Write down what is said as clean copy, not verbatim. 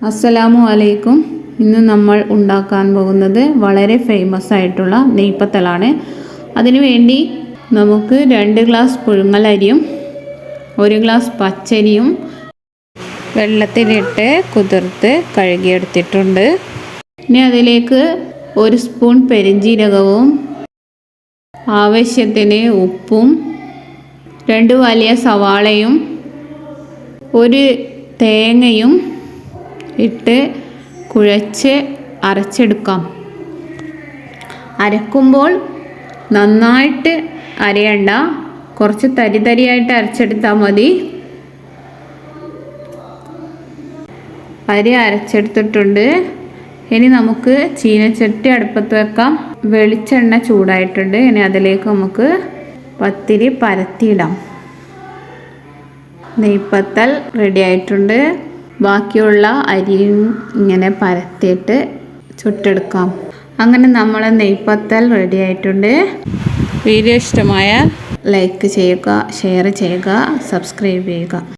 അസ്സലാമു അലൈക്കും. ഇന്ന് നമ്മൾ ഉണ്ടാക്കാൻ പോകുന്നത് വളരെ ഫേമസ് ആയിട്ടുള്ള നെയ്പത്തലാണ്. അതിനുവേണ്ടി നമുക്ക് 2 ഗ്ലാസ് പുഴുങ്ങലരിയും 1 ഗ്ലാസ് പച്ചരിയും വെള്ളത്തിലിട്ട് കുതിർത്ത് കഴുകിയെടുത്തിട്ടുണ്ട്. ഇനി അതിലേക്ക് 1 സ്പൂൺ പെരിഞ്ജീരകവും ആവശ്യത്തിന് ഉപ്പും 2 വലിയ സവാളയും 1 തേങ്ങയും ഇട്ട് കുഴച്ച് അരച്ചെടുക്കാം. അരക്കുമ്പോൾ നന്നായിട്ട് അരയണ്ട, കുറച്ച് തരിതരിയായിട്ട് അരച്ചെടുത്താൽ മതി. അരി അരച്ചെടുത്തിട്ടുണ്ട്. ഇനി നമുക്ക് ചീനച്ചട്ടി അടുപ്പത്ത് വെക്കാം. വെളിച്ചെണ്ണ ചൂടായിട്ടുണ്ട്. ഇനി അതിലേക്ക് നമുക്ക് പത്തിരി പരത്തിയിടാം. നെയ്പത്തൽ റെഡി ആയിട്ടുണ്ട്. ബാക്കിയുള്ള അരിയും ഇങ്ങനെ പരത്തിയിട്ട് ചുട്ടെടുക്കാം. അങ്ങനെ നമ്മളെ നെയ്പത്തൽ റെഡി ആയിട്ടുണ്ട്. വീഡിയോ ഇഷ്ടമായാൽ ലൈക്ക് ചെയ്യുക, ഷെയർ ചെയ്യുക, സബ്സ്ക്രൈബ് ചെയ്യുക.